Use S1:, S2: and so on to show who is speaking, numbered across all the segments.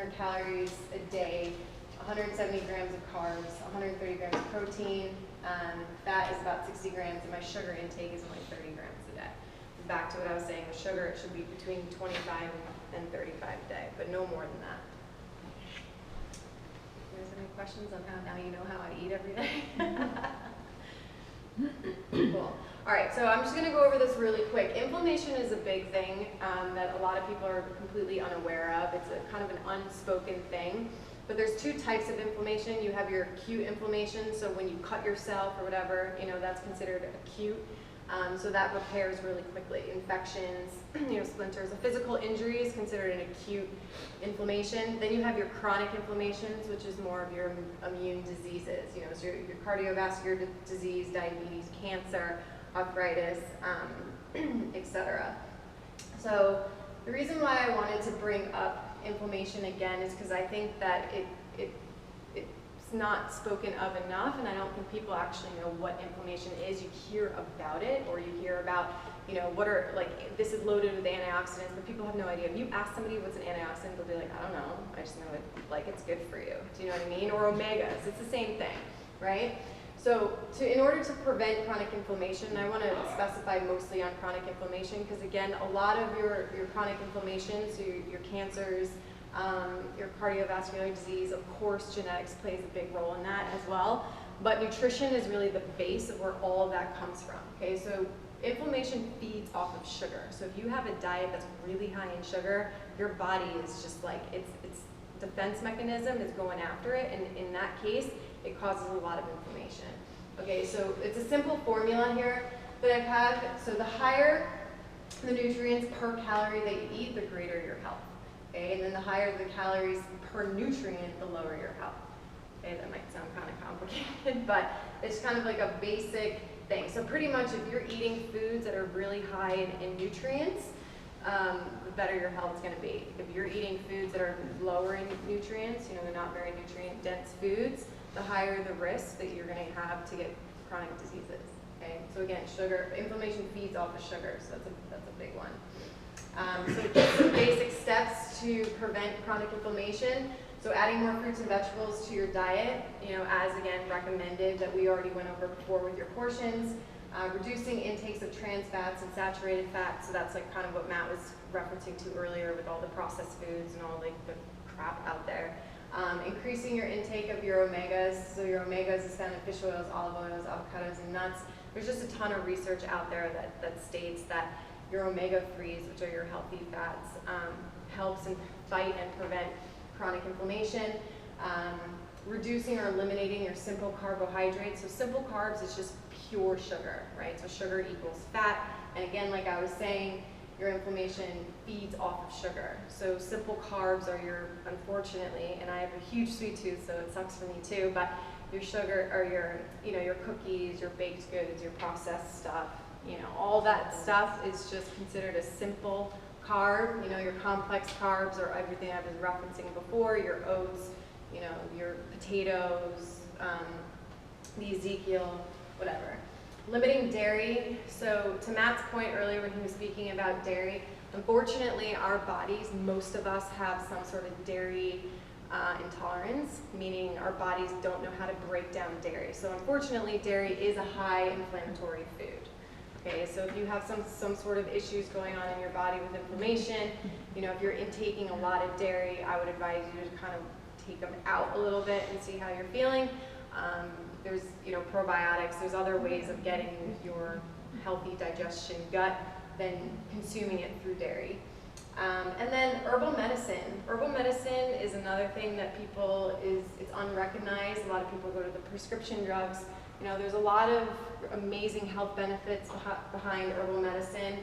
S1: 1,700 calories a day, 170 grams of carbs, 130 grams of protein, fat is about 60 grams, and my sugar intake is only 30 grams a day. Back to what I was saying with sugar, it should be between 25 and 35 a day, but no more than that. You guys have any questions on how now you know how I eat every day? Cool. All right, so I'm just going to go over this really quick. Inflammation is a big thing that a lot of people are completely unaware of. It's a kind of an unspoken thing. But there's two types of inflammation. You have your acute inflammation, so when you cut yourself or whatever, you know, that's considered acute. So that repairs really quickly. Infections, you know, splinters. A physical injury is considered an acute inflammation. Then you have your chronic inflammations, which is more of your immune diseases. You know, so your cardiovascular disease, diabetes, cancer, arthritis, etc. So the reason why I wanted to bring up inflammation again is because I think that it's not spoken of enough, and I don't think people actually know what inflammation is. You hear about it, or you hear about, you know, what are, like, this is loaded with antioxidants, but people have no idea. If you ask somebody what's an antioxidant, they'll be like, I don't know, I just know it, like, it's good for you. Do you know what I mean? Or omegas, it's the same thing, right? So in order to prevent chronic inflammation, I want to specify mostly on chronic inflammation because, again, a lot of your chronic inflammation, so your cancers, your cardiovascular disease, of course, genetics plays a big role in that as well. But nutrition is really the base of where all of that comes from. Okay, so inflammation feeds off of sugar. So if you have a diet that's really high in sugar, your body is just like, its defense mechanism is going after it, and in that case, it causes a lot of inflammation. Okay, so it's a simple formula here that I have. So the higher the nutrients per calorie that you eat, the greater your health. Okay, and then the higher the calories per nutrient, the lower your health. Okay, that might sound kind of complicated, but it's kind of like a basic thing. So pretty much if you're eating foods that are really high in nutrients, the better your health is going to be. If you're eating foods that are lower in nutrients, you know, they're not very nutrient-dense foods, the higher the risk that you're going to have to get chronic diseases. Okay, so again, sugar, inflammation feeds off of sugar, so that's a big one. So just some basic steps to prevent chronic inflammation. So adding more fruits and vegetables to your diet, you know, as again recommended that we already went over before with your portions. Reducing intakes of trans fats and saturated fats, so that's like kind of what Matt was referencing to earlier with all the processed foods and all like the crap out there. Increasing your intake of your omegas, so your omegas is found in fish oils, olive oils, avocados, and nuts. There's just a ton of research out there that states that your omega-3s, which are your healthy fats, helps and fight and prevent chronic inflammation. Reducing or eliminating your simple carbohydrates. So simple carbs is just pure sugar, right? So sugar equals fat. And again, like I was saying, your inflammation feeds off of sugar. So simple carbs are your, unfortunately, and I have a huge sweet tooth, so it sucks for me too, but your sugar, or your, you know, your cookies, your baked goods, your processed stuff, you know, all that stuff is just considered a simple carb. You know, your complex carbs are everything I was referencing before, your oats, you know, your potatoes, the Ezekiel, whatever. Limiting dairy. So to Matt's point earlier when he was speaking about dairy, unfortunately our bodies, most of us have some sort of dairy intolerance, meaning our bodies don't know how to break down dairy. So unfortunately dairy is a high inflammatory food. Okay, so if you have some sort of issues going on in your body with inflammation, you know, if you're intaking a lot of dairy, I would advise you to kind of take them out a little bit and see how you're feeling. There's, you know, probiotics, there's other ways of getting your healthy digestion gut than consuming it through dairy. And then herbal medicine. Herbal medicine is another thing that it's unrecognized. A lot of people go to the prescription drugs. You know, there's a lot of amazing health benefits behind herbal medicine.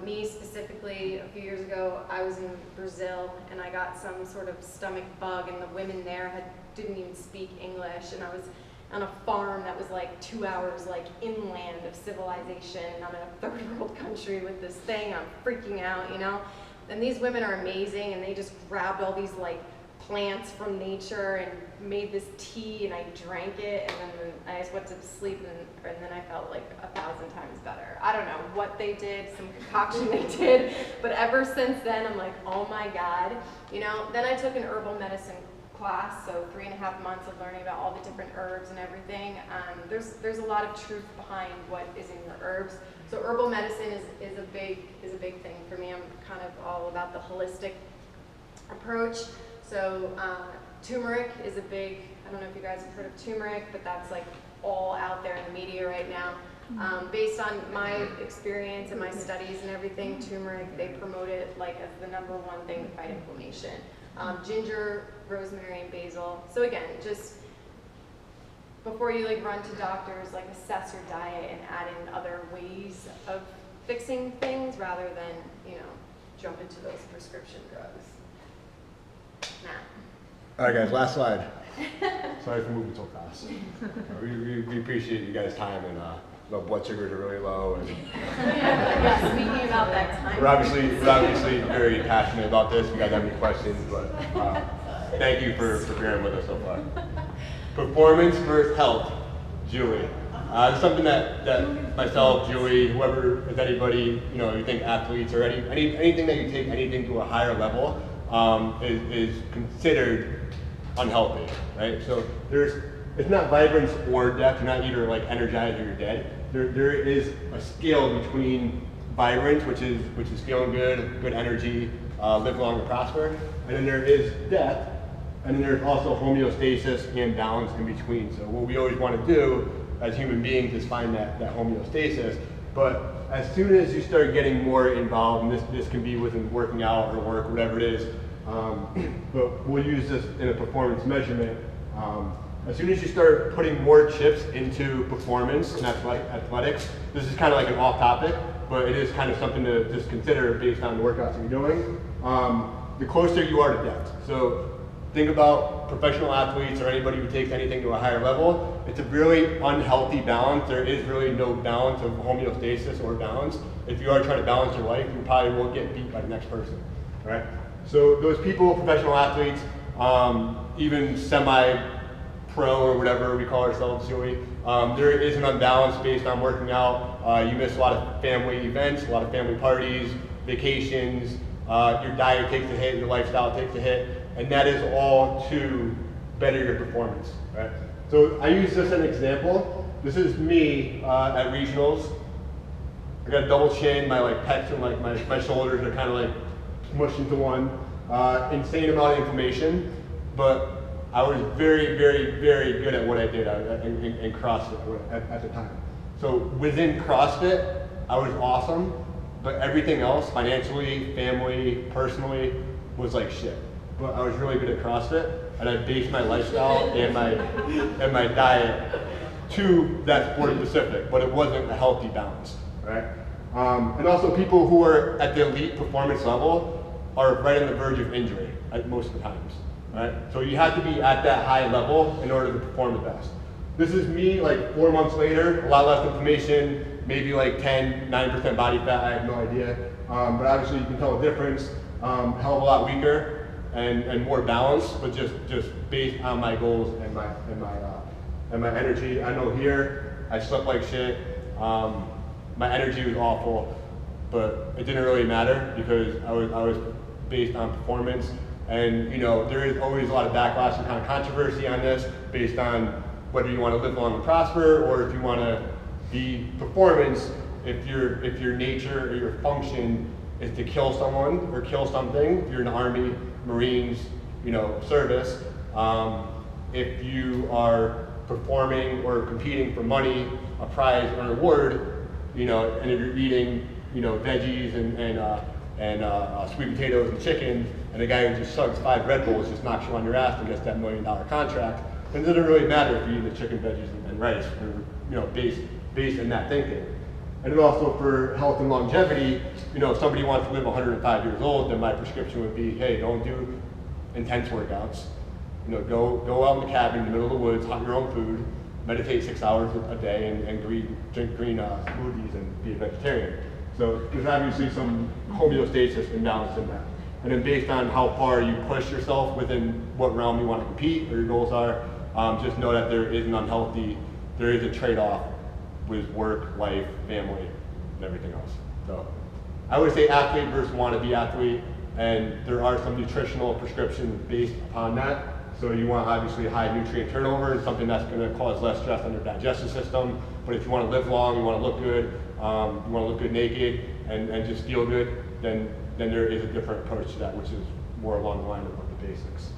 S1: Me specifically, a few years ago, I was in Brazil and I got some sort of stomach bug, and the women there didn't even speak English, and I was on a farm that was like 2 hours like inland of civilization, and I'm in a third world country with this thing, I'm freaking out, you know? And these women are amazing, and they just grabbed all these like plants from nature and made this tea, and I drank it, and then I just went to sleep, and then I felt like 1,000 times better. I don't know what they did, some concoction they did, but ever since then I'm like, oh my God. You know, then I took an herbal medicine class, so 3.5 months of learning about all the different herbs and everything. There's a lot of truth behind what is in your herbs. So herbal medicine is a big thing for me. I'm kind of all about the holistic approach. So turmeric is a big, I don't know if you guys have heard of turmeric, but that's like all out there in the media right now. Based on my experience and my studies and everything, turmeric, they promote it like as the #1 thing to fight inflammation. Ginger, rosemary, and basil. So again, just before you like run to doctors, like assess your diet and add in other ways of fixing things rather than, you know, jump into those prescription drugs. Matt.
S2: All right, guys, last slide. Sorry for moving so fast. We appreciate you guys' time, and the blood sugars are really low. And
S1: yeah, speaking about that time.
S2: We're obviously very passionate about this. If you guys have any questions, but thank you for bearing with us so far. Performance versus health, Julie. It's something that myself, Julie, whoever, if anybody, you know, you think athletes or anything that you take anything to a higher level is considered unhealthy, right? So it's not vibrance or depth. You're not either like energized or you're dead. There is a scale between vibrance, which is feeling good energy, live long and prosper, and then there is depth, and then there's also homeostasis and balance in between. So what we always want to do as human beings is find that homeostasis. But as soon as you start getting more involved, and this can be within working out or work, whatever it is, but we'll use this in a performance measurement. As soon as you start putting more chips into performance and athletics, this is kind of like an off topic, but it is kind of something to just consider based on the workouts that you're doing. The closer you are to depth. So think about professional athletes or anybody who takes anything to a higher level. It's a really unhealthy balance. There is really no balance of homeostasis or balance. If you are trying to balance your life, you probably will get beat by the next person, right? So those people, professional athletes, even semi-pro or whatever we call ourselves, Joey, there is an unbalance based on working out. You miss a lot of family events, a lot of family parties, vacations, your diet takes a hit, your lifestyle takes a hit, and that is all to better your performance, right? So I use this as an example. This is me at regionals. I got a double chin, my like pecs and like my shoulders are kind of like smushed into one. Insane amount of inflammation, but I was very, very, very good at what I did in CrossFit at the time. So within CrossFit, I was awesome, but everything else, financially, family, personally, was like shit. But I was really good at CrossFit, and I based my lifestyle and my diet to that sport specific, but it wasn't a healthy balance, right? And also people who are at the elite performance level are right on the verge of injury at most of the times, right? So you have to be at that high level in order to perform the best. This is me like 4 months later, a lot less inflammation, maybe like 9% body fat, I have no idea. But obviously you can tell the difference, hell of a lot weaker and more balanced, but just based on my goals and my energy. I know here, I slept like shit. My energy was awful, but it didn't really matter because I was based on performance. And you know, there is always a lot of backlash and kind of controversy on this based on whether you want to live long and prosper or if you want to be performance, if your nature or your function is to kill someone or kill something, if you're in the Army, Marines, you know, service, if you are performing or competing for money, a prize or an award, you know, and if you're eating, you know, veggies and sweet potatoes and chicken, and a guy who just sucks 5 Red Bulls just knocks you on your ass and gets that $1 million contract, then it doesn't really matter if you eat the chicken, veggies, and rice. Or, you know, based in that thinking. And then also for health and longevity, you know, if somebody wants to live 105 years old, then my prescription would be, hey, don't do intense workouts. You know, go out in the cabin in the middle of the woods, hunt your own food, meditate 6 hours a day, and drink green smoothies and be a vegetarian. So there's obviously some homeostasis and balance in that. And then based on how far you push yourself within what realm you want to compete or your goals are, just know that there is a trade-off with work, life, family, and everything else. So I would say athlete versus wannabe athlete, and there are some nutritional prescriptions based upon that. So you want obviously high nutrient turnover and something that's going to cause less stress on your digestive system. But if you want to live long, you want to look good, you want to look good naked and just feel good, then there is a different approach to that, which is more along the line of the basics.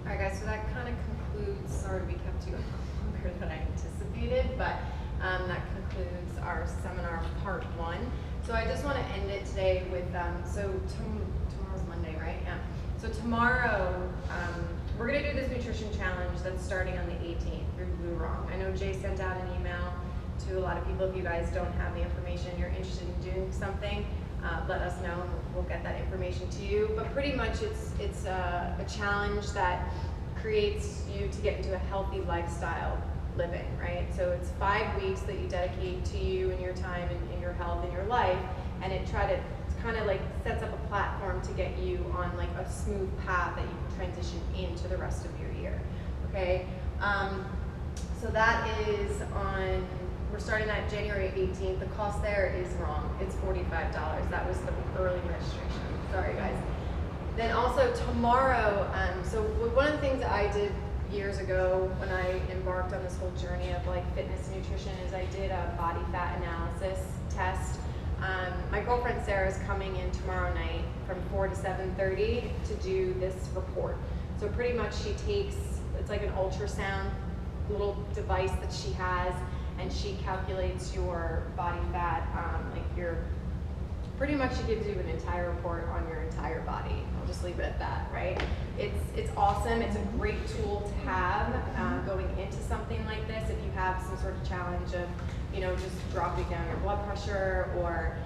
S1: All right, guys, so that kind of concludes, sorry we kept you longer than I anticipated, but that concludes our seminar part 1. So I just want to end it today with, tomorrow's Monday, right? Yeah. So tomorrow, we're going to do this nutrition challenge that's starting on the 18th through Blue Wrong. I know Jay sent out an email to a lot of people. If you guys don't have the information, you're interested in doing something, let us know and we'll get that information to you. But pretty much it's a challenge that creates you to get into a healthy lifestyle living, right? So it's 5 weeks that you dedicate to you and your time and your health and your life, and it's kind of like sets up a platform to get you on like a smooth path that you can transition into the rest of your year, okay? So that is we're starting that January 18th. The cost there is wrong. It's $45. That was the early registration. Sorry, guys. Then also tomorrow, so one of the things that I did years ago when I embarked on this whole journey of like fitness and nutrition is I did a body fat analysis test. My girlfriend Sarah is coming in tomorrow night from 4 to 7:30 to do this report. So pretty much she takes, it's like an ultrasound little device that she has, and she calculates your body fat, pretty much she gives you an entire report on your entire body. I'll just leave it at that, right? It's awesome. It's a great tool to have going into something like this. If you have some sort of challenge of, just dropping down your blood pressure or,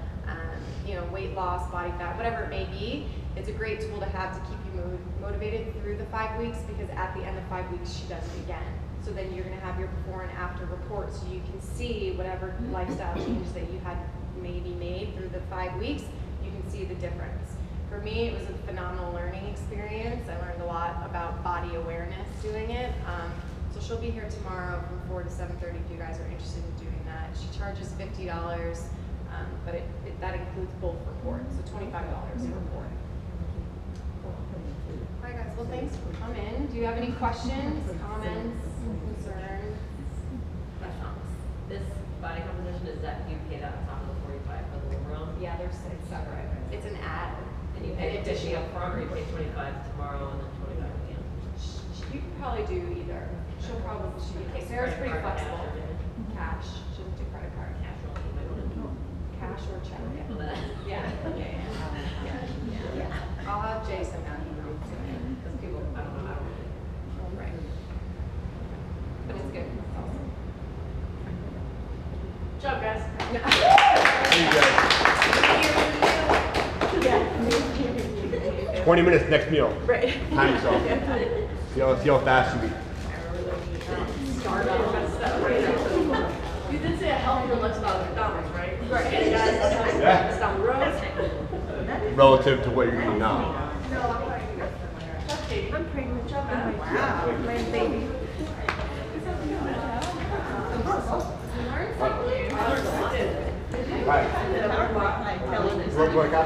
S1: weight loss, body fat, whatever it may be, it's a great tool to have to keep you motivated through the 5 weeks, because at the end of 5 weeks, she does it again. So then you're going to have your before and after report, so you can see whatever lifestyle changes that you had maybe made through the 5 weeks, you can see the difference. For me, it was a phenomenal learning experience. I learned a lot about body awareness doing it. So she'll be here tomorrow from 4 to 7:30 if you guys are interested in doing that. She charges $50, but that includes both reports, so $25 a report. All right, guys. Well, thanks for coming. Do you have any questions, comments, concerns?
S3: This body composition, is that you pay that on top of the 45 for the little room?
S1: Yeah, it's separate. It's an ad.
S3: And you pay 50 up front, or you pay 25 tomorrow and then 25 again?
S1: You can probably do either. She'll probably, Sarah's pretty flexible. Cash. She'll do credit card. Cash or check. Yeah. I'll have Jason out here.
S3: Because people, I don't know.
S1: Right. But it's good. It's awesome.
S3: Good job, guys.
S1: Yeah.
S2: 20 minutes next meal.
S1: Right.
S2: Time yourself. See how fast you eat.
S3: You did say a healthier lifestyle at McDonald's, right?
S1: Right.
S2: Yeah.
S3: Down the road.
S2: Relative to what you're eating now.
S3: I'm pregnant. Good job, man.
S4: Wow, my baby.
S2: Right.
S4: I tell her this.
S2: Work out.